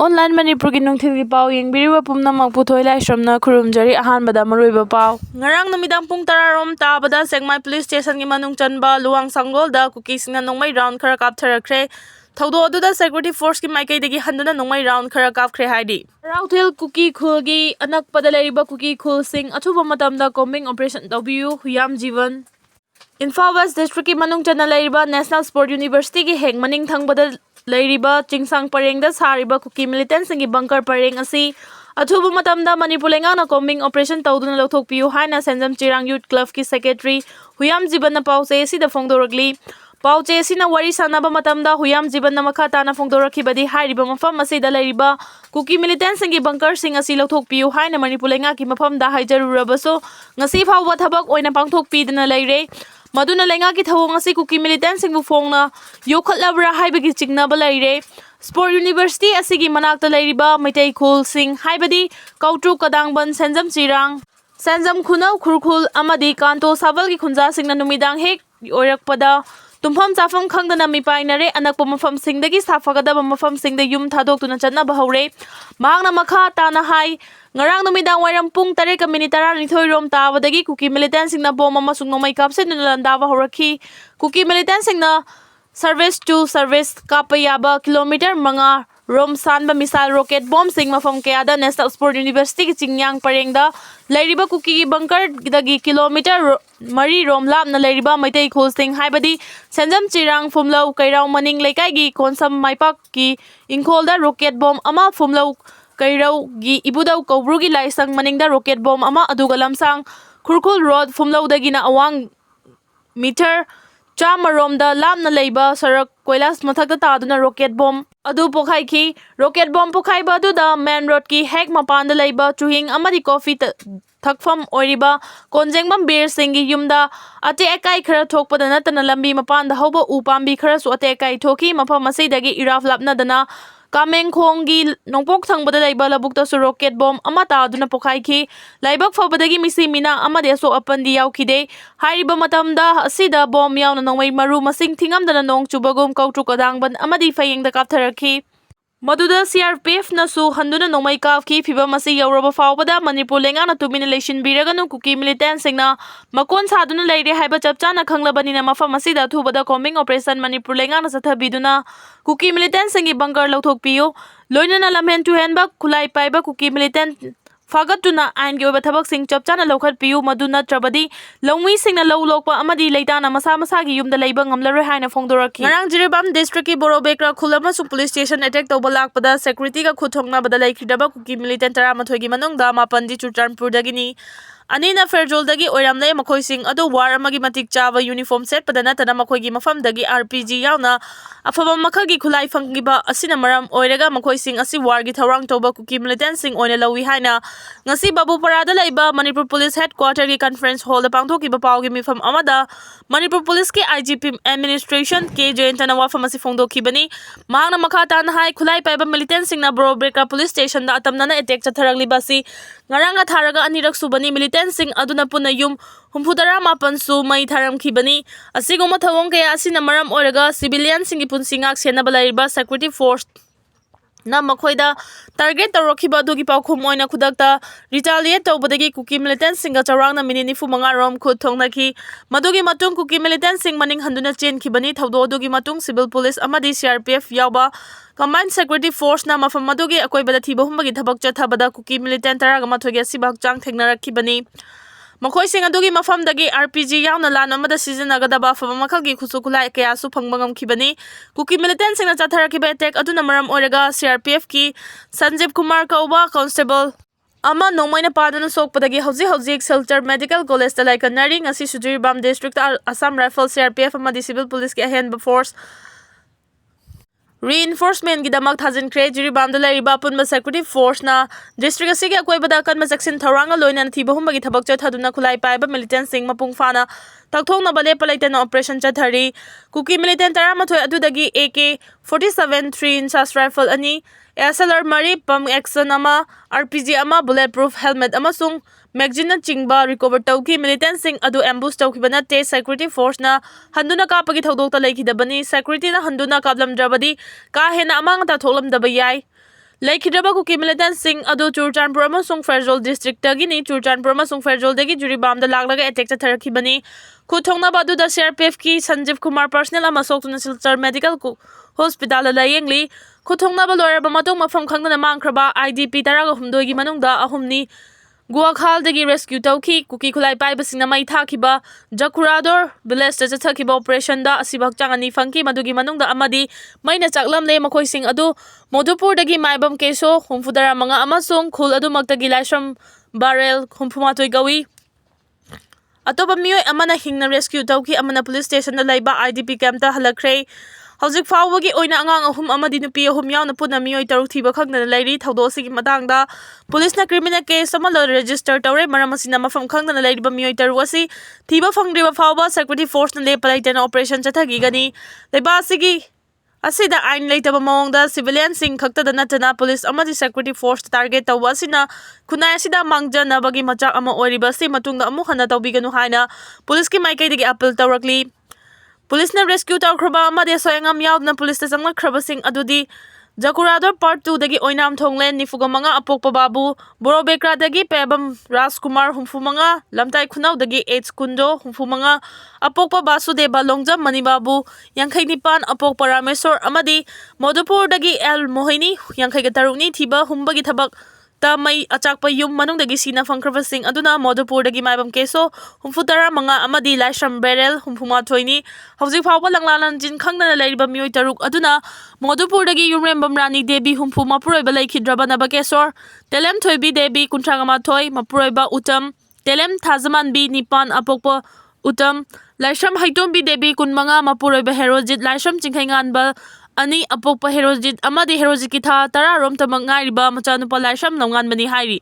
Online Manipuri nungthilgi pau yengbiriba pumnamak puthoi laisramna khurumjari ahanbada maruiba pau ngarang numidang pung 10 rom tabada Segmai Police Station gi manung chanba luang sanggolda Kuki singna nongmai round khara kaptharakre thaudo aduda security force ki maikai degi handuna nongmai round khara kapkhre haidi Rauthel Kuki khulgi anakpada leriba Kuki khul sing athuba matamda combing operation tawbiu huyam jivan Imphal West District ki manung chana leriba National Sport University ki heng maning thangbada Lairiba Chingsang Parengda Sariba Kuki Millitantsingi bunker pareng asi athubu matamda Manipur lengana combing operation tawduna lothokpiu haina Senjam Chirang Youth Club ki secretary Huyam Jibanna pause sida fongdoragli pauche sina wari sanaba matamda Huyam Jibanna makha tana fongdorakhibadi hairiba mafam asida lairiba Kuki Millitantsingi bunker sing asi lothokpiu haina Manipur lenga ki mafamda haijarurabaso ngasi phawba thabak oina pangthokpidana leire Maduna lenga ki thawong asi Kuki Millitantsingi bu phongna yokhatlabra haibagi chignaba leire Sport University asigi manakta leiriba Maitai khul sing haibadi kautru kadangban Senjam Chirang Senjam khunau khurkhul amadi kanto saval ki khunja singna numidang hek oirakpada tumpham chafam khangdana mipainare anakpa mafam singdagi safagadaba mafam singda yum thadokuna chatnaba hore mahangna makha tana hai Ngarang numidang wairam pung 3:12 rom tabadagi Kuki Millitantsingna bom amasung nomai kapsen nulandaba horakhi Kuki Millitantsingna service to service kapayaba kilometer manga rom sanba missile rocket bomb sing mafam kayada National Sport University ki chingyang parengda lairiba Kuki bunker dagi kilometer mari rom lapna lairiba Maitai khul sing haibadi Senjam Chirang fumlau kairau maning leikai gi konsam maipak ki ingkholda rocket bomb ama fumlau Kairau gi ibudau Kobru gi laisang maningda rocket bomb ama aduga lamsang Khurkhul Road fumlauda gina awang meter chamaromda lamna leiba sarak koilas mathakta taduna rocket bomb adu pokhai ki rocket bomb pokhai ba aduda main road ki hek mapanda leiba chuhing amadi coffee thakfam oiriba konjengbam beer singi yumda ate ekai khara thokpada natana lambi mapanda hoba upambi khara su ate ekai thoki mafam asidagi iraf lapna dana Kameng Khonggi nongpok thangbada laiba labukta su rocket bomb ama taduna pokhai ki laibak fabadagi misi mina ama de so apandi yaukhide hairiba matamda asida bomb yauna nongmai maru masing thingamdana nong chubagum kautru kadangban amadi fayengda kaptharakhi Maduda CRPF na su handuna nongmai kafki fiba masi yauraba fawbada Manipur lengana tumina leishin biraganu Kuki Millitantsingna makon saduna leire haiba chapchana khanglabanina mafam asida thubada combing operation Manipur lengana sathabiduna Kuki Millitantsingi bunker lauthokpiu loinana lamhen tu henba khulai paiba Kuki Militant Fagatuna aingi oba thabak sing chapchana lokhatpiu maduna trabadi longmi singna lowlokpa amadi leitana masa masagi yumda leiba ngamlaroi haina fongdorakhi ngarang Jiribam district ki borobekra khulama su police station attack tawba lakpada security ka khuthongna bada laikhidaba Kuki Militant 13 gi manungda mapandi Ccpur dagini Anina Ferjol dagi Oiramle makhoi sing adu war amagi matik chaba uniform set padana tana makhoi gi mafam dagi RPG yauna afaba makhagi khulai fangiba asina maram oiraga makhoi sing asi war gi thawrang toba Kuki Millitantsing oina lawi haina ngasi babu parada laiba Manipur Police Headquarter ki conference hall da pangthoki ba pawgi mifam amada Manipur Police ki IGP administration ke jointana wafam asi fongdoki bani mahangna makha tan hai khulai paiba Millitantsing na Borobeka police station da atamna na attack chatharagli basi ngaranga tharaga anirak subani Millitantsing aduna puna yum humphudara mapan su mai tharamkhibani asigoma thawong kaya asina maram oiraga civilian singi punsingak senaba laiba security force na makhoida target tarokhiba dugi paukhum oina khudakta retaliate tawbadagi Kuki Millitantsinga charangna minini fumanga rom khud thongnaki madugi matung Kuki Millitantsing maning handuna chenkhibani thawdo dugi matung civil police amadi CRPF yawba Combined Security Force na mafam madugi akoibada thiba humbagi thabak chathabada Kuki Militant 13 sibak chang thengnarakibani Makhoi sing adugi mafam dagi RPG yauna lan amada sizinagadaba faba makhalgi khusukulai kaya su phangbangam khibani Kuki Militantsing na chatharakiba attack aduna maram oiraga CRPF ki Sanjeev Kumar kauba constable ama nongmaina padana sokpadagi hauji Ccpur Medical College da laika nari ngasi Jiribam district Assam Rifle CRPF amadi civil police ki ahenba force Reinforcement gidamak thajin kre Jiribam da lariba punba security force na district asigi akoibada kanma jackson tharanga loina thiba humbagi thabak chathaduna khulai paiba Millitantsing mapung fana takthongna bale palaitana operation chathari Kuki Militant 13 adudagi AK-47 3-inch rifle ani SLR mari pump action ama RPG ama bulletproof helmet amasung magazine chingba recover tawki Millitantsing adu ambush tawkibana te security force na handuna kapagi thodokta leikidabani security na handuna kaplamdrabadi ka hena amang ta tholamdaba yai Sikhiba Kuki Millitantsingi adu Churchandpur amasung Ferjol district tagini Churchandpur amasung Ferjol dagi Juribam da laglaga attack chatharakhibani Kuthongnaba aduda CRPF ki Sanjeev Kumar personnel ama soktuna Silchar Medical Hospital la layengli Kuthongnaba loiraba matung mafam khangna mangkraba IDP taraga humdoi gi manungda ahumni Guakhal dagi rescue tauki Kuki khulai paibasingna mai thakiba Jakurador village ta chathakiba operation da asibak changani fangki madugi manungda amadi maina chaklamle makhoising adu Modupur dagi maibam keso humfudara mga amasung khul adu magtagi laisham barrel humfumatoi gawi atoba miyoy amana hingna rescue tauki amana police station da laiba IDP camp ta halakre Hauzik fawagi oina angang ahum amadi nupi ahum yauna puna miyoy taruk thiba khangna lairi thawdo sigi matangda police na criminal case ama lo register tawre maramasina mafam khangna lairi ba miyoy taruk asi thiba phangriba fawba security force na lepalai tena operation chathagi gani laiba sigi asida ain leitaba mawngda civilian sing khakta da natana police amadi security force target tawba asina kunai asida mangjana bagi machak ama oiriba si matungda amu hana tawbiganu haina police ki maikai dagi appeal tawrakli Police na rescue tawkraba amadi soyangam yaudna police ta sanglakraba sing adudi Jakurador part 2 dagi oinam thonglen nifuga mga apokpa babu borobekra dagi pebam Rajkumar humfu mga lamtai khunau dagi H kundo humfu mga apokpa basudeba longjam manibabu yangkai nipan apokpa ramesor amadi Modupur dagi L Mohini yangkai gataruni thiba humbagi thabak ta may achakpa yung manung dagi sina fangkraba sing aduna Modupur dagi maibam keso humfutara mga amadi laisham barrel humfuma thoini hauzik fawba langlanan jin khangna lairiba miyoy taruk aduna Modupur dagi yumrembam rani debi humfu mapuroiba laikhidraba naba kesor telem thoibi debi kuntrangama thoi mapuroiba utam telem thazaman bi nipan apokpa utam laisham haitom bi debi kun mga mapuroiba herojit laisham chingkai nganba Ani apokpa herojit amadi herojit ki tha tara rom tamang ngai riba machanupa laisham nongan mani hairi